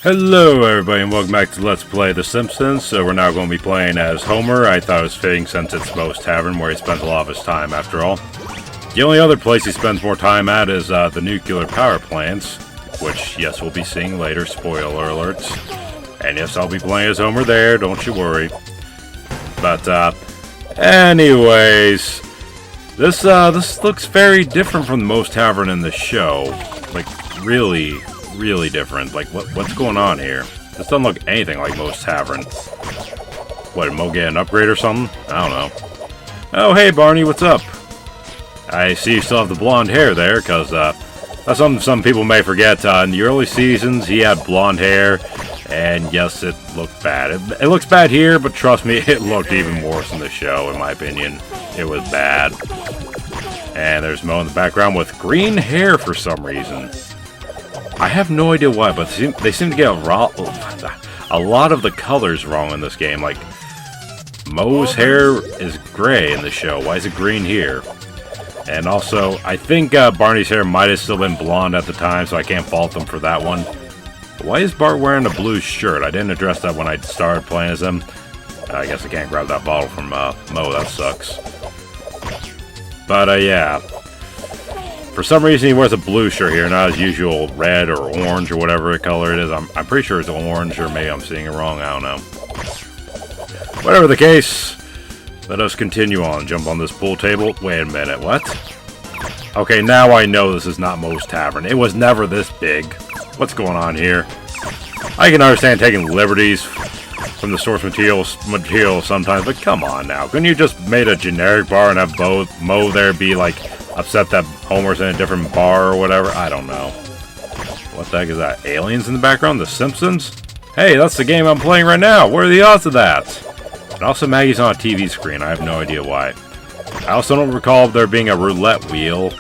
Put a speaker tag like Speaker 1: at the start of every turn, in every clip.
Speaker 1: Hello everybody and welcome back to Let's Play The Simpsons. So we're now going to be playing as Homer. I thought it was fitting since it's Moe's Tavern where he spends a lot of his time after all. The only other place he spends more time at is the nuclear power plants, which yes we'll be seeing later, spoiler alerts. And yes, I'll be playing as Homer there, don't you worry. But anyways, this looks very different from the Moe's Tavern in the show. Like really different. Like, what's going on here? This doesn't look anything like Moe's Tavern. What, did Moe get an upgrade or something? I don't know. Oh, hey, Barney, what's up? I see you still have the blonde hair there, because, that's something some people may forget. In the early seasons, he had blonde hair, and yes, it looked bad. It looks bad here, but trust me, it looked even worse in the show, in my opinion. It was bad. And there's Moe in the background with green hair for some reason. I have no idea why, but they seem to get a lot of the colors wrong in this game. Like, Moe's hair is gray in the show. Why is it green here? And also, I think Barney's hair might have still been blonde at the time, so I can't fault them for that one. Why is Bart wearing a blue shirt? I didn't address that when I started playing as him. I guess I can't grab that bottle from Moe. That sucks. But, yeah. For some reason, he wears a blue shirt here, not his usual red or orange or whatever color it is. I'm pretty sure it's orange, or maybe I'm seeing it wrong. I don't know. Whatever the case, let us continue on. Jump on this pool table. Wait a minute, what? Okay, now I know this is not Moe's Tavern. It was never this big. What's going on here? I can understand taking liberties from the source material sometimes, but come on now. Couldn't you just made a generic bar and have Moe there be like upset that Homer's in a different bar or whatever? I don't know. What the heck is that? Aliens in the background? The Simpsons? Hey, that's the game I'm playing right now. What are the odds of that? And also Maggie's on a TV screen. I have no idea why. I also don't recall there being a roulette wheel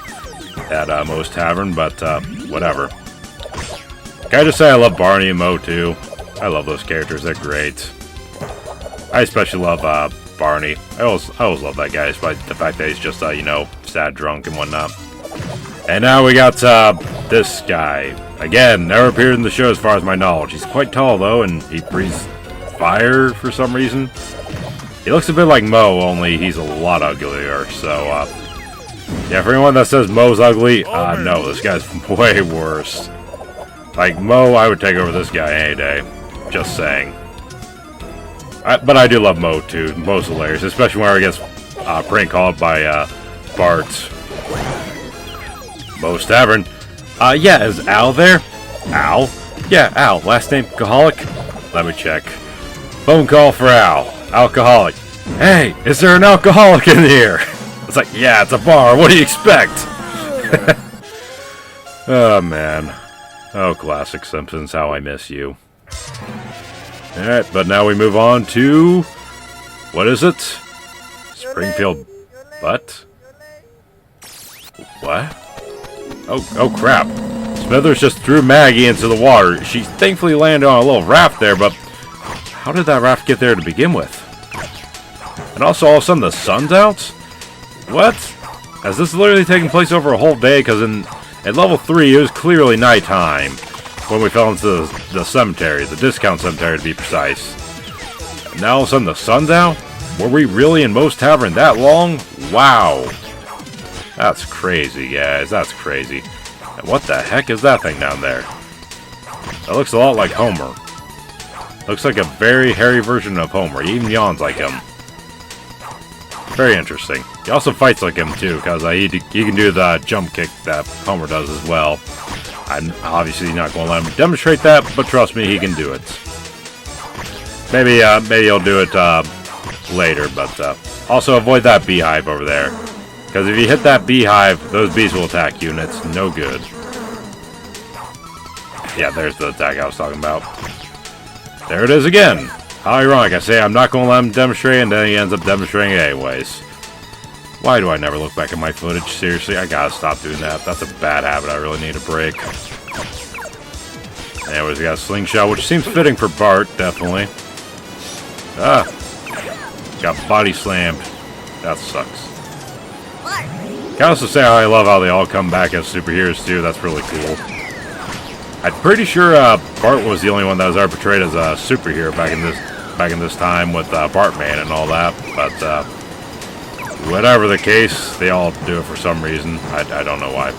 Speaker 1: at Moe's Tavern, but whatever. Can I just say I love Barney and Moe too? I love those characters. They're great. I especially love Barney. I always love that guy, despite the fact that he's just, you know, sad drunk and whatnot. And now we got, this guy. Again, never appeared in the show as far as my knowledge. He's quite tall, though, and he breathes fire for some reason. He looks a bit like Moe, only he's a lot uglier, so, yeah, for anyone that says Moe's ugly, no, this guy's way worse. Like, Moe, I would take over this guy any day. Just saying. But I do love Moe, too. Moe's hilarious, especially when he gets prank called by Bart. Moe's Tavern. Yeah, is Al there? Al? Yeah, Al. Last name Alcoholic? Let me check. Phone call for Al. Alcoholic. Hey, is there an alcoholic in here? It's like, yeah, it's a bar. What do you expect? Oh, man. Oh, classic Simpsons, how I miss you. Alright, but now we move on to... What is it? Springfield... What? What? Oh crap. Smithers just threw Maggie into the water. She thankfully landed on a little raft there, but... How did that raft get there to begin with? And also, all of a sudden, the sun's out? What? Has this literally taken place over a whole day? Because at level 3, it was clearly nighttime when we fell into the cemetery, the discount cemetery to be precise. And now all of a sudden the sun's out? Were we really in Moe's Tavern that long? Wow. That's crazy, guys. That's crazy. And what the heck is that thing down there? That looks a lot like Homer. Looks like a very hairy version of Homer. He even yawns like him. Very interesting. He also fights like him too, because he can do the jump kick that Homer does as well. I'm obviously not going to let him demonstrate that, but trust me, he can do it. Maybe he'll do it later, but also avoid that beehive over there. Because if you hit that beehive, those bees will attack you, and it's no good. Yeah, there's the attack I was talking about. There it is again. How ironic. I say I'm not going to let him demonstrate, and then he ends up demonstrating it anyways. Why do I never look back at my footage? Seriously, I gotta stop doing that. That's a bad habit I really need to break. Anyways, we got a slingshot, which seems fitting for Bart, definitely. Ah! Got body slammed. That sucks. Can I also say I love how they all come back as superheroes, too. That's really cool. I'm pretty sure Bart was the only one that was ever portrayed as a superhero back in this time with Bartman and all that. But whatever the case, they all do it for some reason. I don't know why.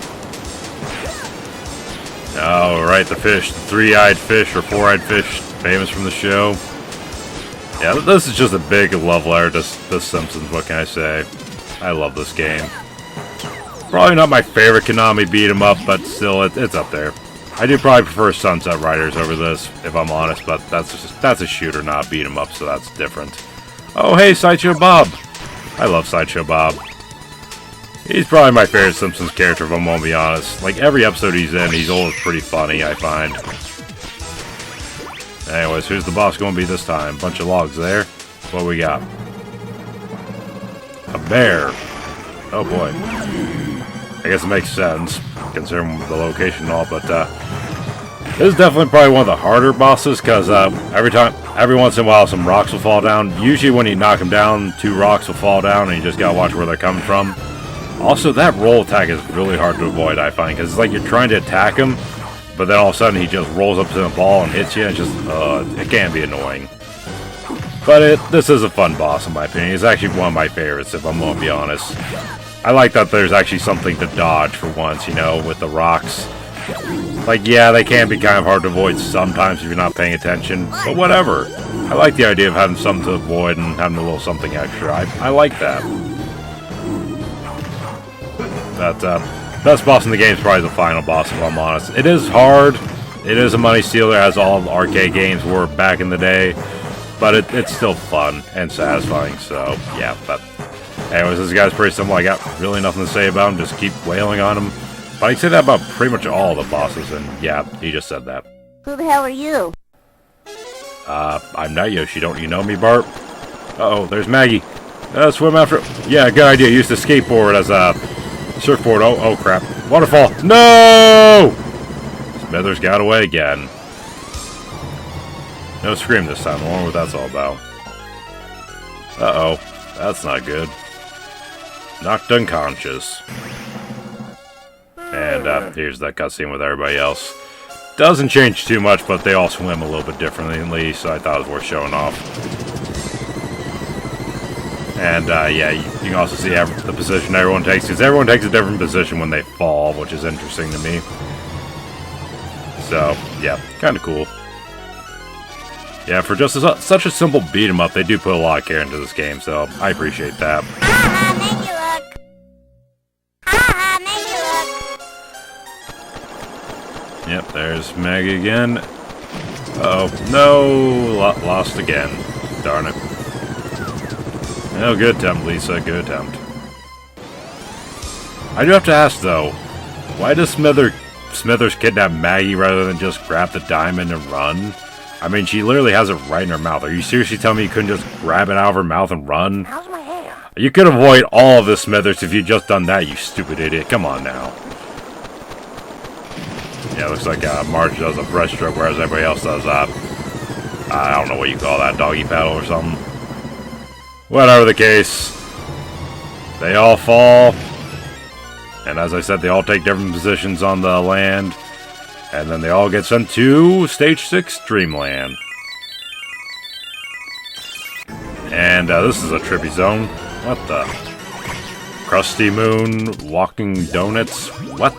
Speaker 1: Oh, right, the fish, the three-eyed fish or four-eyed fish, famous from the show. Yeah, this is just a big love letter to The Simpsons. What can I say? I love this game. Probably not my favorite Konami beat 'em up, but still, it's up there. I do probably prefer Sunset Riders over this, if I'm honest, but that's a shooter, not beat 'em up, so that's different. Oh, hey, Sideshow Bob. I love Sideshow Bob. He's probably my favorite Simpsons character, if I'm gonna be honest. Like, every episode he's in, he's always pretty funny, I find. Anyways, who's the boss going to be this time? Bunch of logs there. What we got? A bear. Oh boy. I guess it makes sense, considering the location and all, but this is definitely probably one of the harder bosses, because every once in a while some rocks will fall down. Usually when you knock them down, 2 rocks will fall down, and you just gotta watch where they're coming from. Also, that roll attack is really hard to avoid, I find, because it's like you're trying to attack him, but then all of a sudden he just rolls up to the ball and hits you, and it's just, it can be annoying. But this is a fun boss, in my opinion. It's actually one of my favorites, if I'm gonna be honest. I like that there's actually something to dodge for once, you know, with the rocks. Like, yeah, they can be kind of hard to avoid sometimes if you're not paying attention, but whatever. I like the idea of having something to avoid and having a little something extra. I like that. But, best boss in the game is probably the final boss, if I'm honest. It is hard. It is a money stealer, as all arcade games were back in the day. But it's still fun and satisfying, so, yeah. But, anyways, this guy's pretty simple. I got really nothing to say about him. Just keep wailing on him. But I can say that about pretty much all the bosses, and yeah, he just said that.
Speaker 2: Who the hell are you?
Speaker 1: I'm not Yoshi. Don't you know me, Bart? Uh-oh, there's Maggie. Swim after... Yeah, good idea. Use the skateboard as a surfboard. Oh, crap. Waterfall. No! Smithers got away again. No scream this time. I wonder what that's all about. Uh-oh. That's not good. Knocked unconscious. And here's that cutscene with everybody else. Doesn't change too much, but they all swim a little bit differently, so I thought it was worth showing off. And yeah, you can also see the position everyone takes, because everyone takes a different position when they fall, which is interesting to me. So, yeah, kind of cool. Yeah, for just such a simple beat 'em up, they do put a lot of care into this game, so I appreciate that. Yep, there's Maggie again. Uh-oh, no! Lost again. Darn it. No, good attempt, Lisa, good attempt. I do have to ask, though, why does Smithers kidnap Maggie rather than just grab the diamond and run? I mean, she literally has it right in her mouth. Are you seriously telling me you couldn't just grab it out of her mouth and run?
Speaker 2: How's my hair?
Speaker 1: You could avoid all of this, Smithers, if you'd just done that, you stupid idiot. Come on now. Yeah, it looks like Marge does a breaststroke, whereas everybody else does, I don't know what you call that, doggy paddle or something. Whatever the case, they all fall. And as I said, they all take different positions on the land. And then they all get sent to Stage 6 Dreamland. And this is a trippy zone. What the? Krusty Moon, Walking Donuts, what?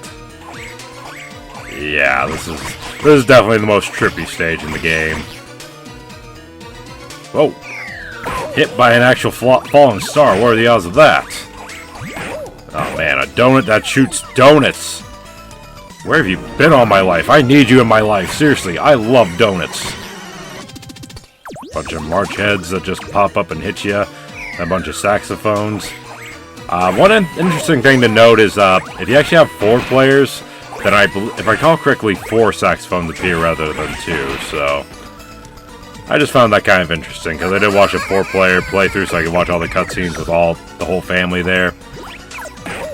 Speaker 1: Yeah, this is definitely the most trippy stage in the game. Whoa. Hit by an actual falling star. What are the odds of that? Oh man, a donut that shoots donuts. Where have you been all my life? I need you in my life. Seriously, I love donuts. Bunch of March heads that just pop up and hit you. A bunch of saxophones. One interesting thing to note is if you actually have 4 players, then if I recall correctly, 4 saxophones appear rather than 2, so... I just found that kind of interesting, because I did watch a 4-player playthrough, so I could watch all the cutscenes with the whole family there.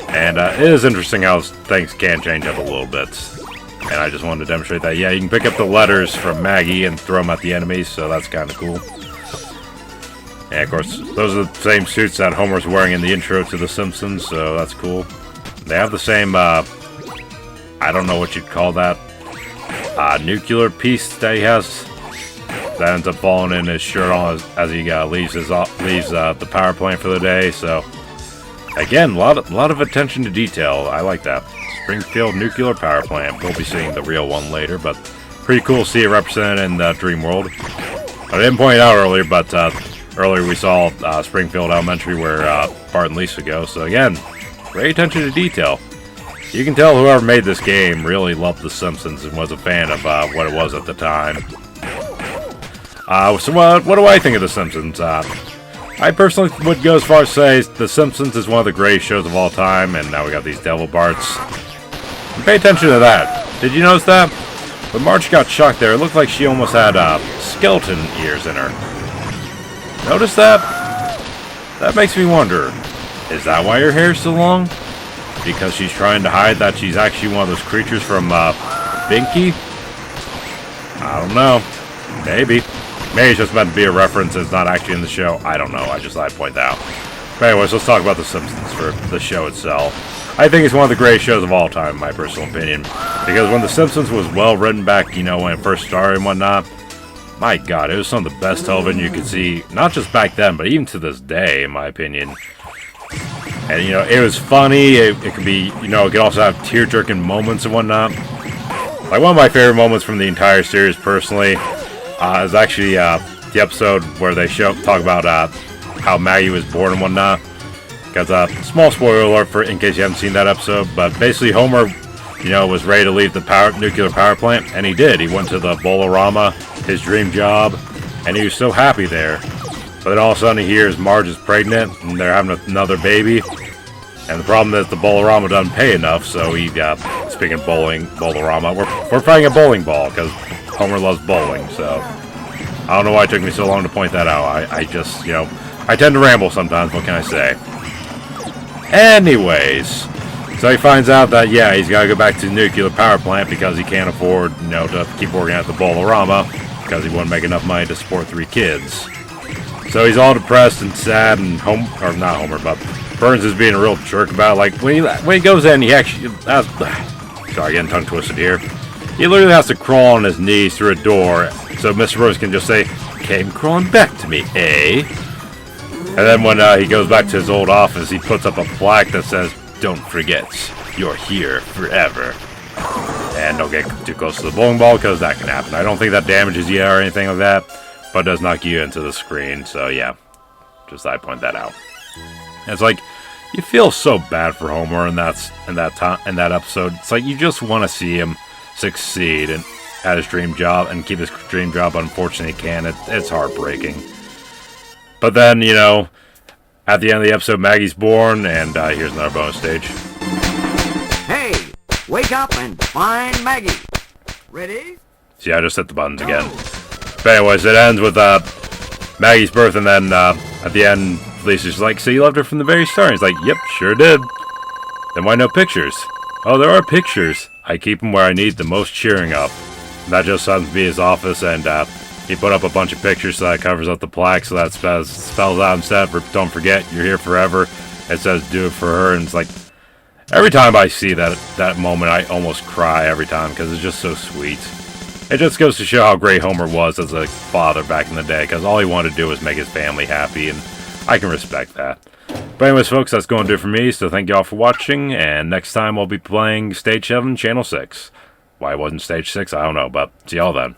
Speaker 1: And it is interesting how things can change up a little bit. And I just wanted to demonstrate that. Yeah, you can pick up the letters from Maggie and throw them at the enemies, so that's kind of cool. And of course, those are the same suits that Homer's wearing in the intro to The Simpsons, so that's cool. They have the same, I don't know what you'd call that. nuclear piece that he has that ends up falling in his shirt on as he leaves the power plant for the day. So again, a lot of attention to detail. I like that. Springfield nuclear power plant. We'll be seeing the real one later, but pretty cool to see it represented in the Dream World. I didn't point it out earlier, but earlier we saw Springfield Elementary where Bart and Lisa go. So again, great attention to detail. You can tell whoever made this game really loved The Simpsons and was a fan of what it was at the time. So what do I think of The Simpsons? I personally would go as far as say The Simpsons is one of the greatest shows of all time, and now we got these Devil Barts. And pay attention to that. Did you notice that? When Marge got shocked there, it looked like she almost had skeleton ears in her. Notice that? That makes me wonder, is that why her hair's so long? Because she's trying to hide that she's actually one of those creatures from Binky? I don't know. Maybe. Maybe it's just meant to be a reference. It's not actually in the show. I don't know. I just thought I'd point that out. But anyways, let's talk about The Simpsons for the show itself. I think it's one of the greatest shows of all time, in my personal opinion. Because when The Simpsons was well written back, when it first started and whatnot, my God, it was some of the best television you could see. Not just back then, but even to this day, in my opinion. And, it was funny. It could be, it could also have tear-jerking moments and whatnot. Like, one of my favorite moments from the entire series, personally, is actually the episode where they talk about how Maggie was born and whatnot. Because, small spoiler alert in case you haven't seen that episode, but basically Homer, was ready to leave the nuclear power plant, and he did. He went to the Bolorama, his dream job, and he was so happy there. But then all of a sudden he hears Marge is pregnant, and they're having another baby. And the problem is the Bolorama doesn't pay enough, so he, speaking of Bolorama, we're playing a bowling ball, because Homer loves bowling, so I don't know why it took me so long to point that out. I just, I tend to ramble sometimes, what can I say? Anyways, so he finds out that, he's got to go back to the nuclear power plant because he can't afford, to keep working at the Bolorama, because he wouldn't make enough money to support 3 kids. So he's all depressed and sad, and not Homer, but Burns is being a real jerk about it. Like, when he goes in, he actually, sorry, getting tongue twisted here. He literally has to crawl on his knees through a door, so Mr. Burns can just say, "Came crawling back to me, eh?" And then when he goes back to his old office, he puts up a plaque that says, "Don't forget, you're here forever." And don't get too close to the bowling ball, because that can happen. I don't think that damages you or anything like that, but does knock you into the screen, so yeah. Just thought I'd point that out. And it's like, you feel so bad for Homer in that episode. It's like, you just want to see him succeed at his dream job and keep his dream job. Unfortunately, he can't. It's heartbreaking. But then, at the end of the episode, Maggie's born, and here's another bonus stage.
Speaker 2: Hey, wake up and find Maggie. Ready?
Speaker 1: See, I just hit the buttons again. But anyways, it ends with Maggie's birth, and then at the end, Lisa's like, "So you loved her from the very start?" He's like, "Yep, sure did." "Then why no pictures?" "Oh, there are pictures. I keep them where I need the most cheering up." And that just happens to be his office, and he put up a bunch of pictures so that covers up the plaque, so that spells out instead for "Don't forget, you're here forever." It says "Do it for her," and it's like, every time I see that moment, I almost cry every time, because it's just so sweet. It just goes to show how great Homer was as a father back in the day, because all he wanted to do was make his family happy, and I can respect that. But anyways, folks, that's going to do it for me, so thank you all for watching, and next time I'll be playing Stage 7, Channel 6. Why it wasn't Stage 6, I don't know, but see y'all then.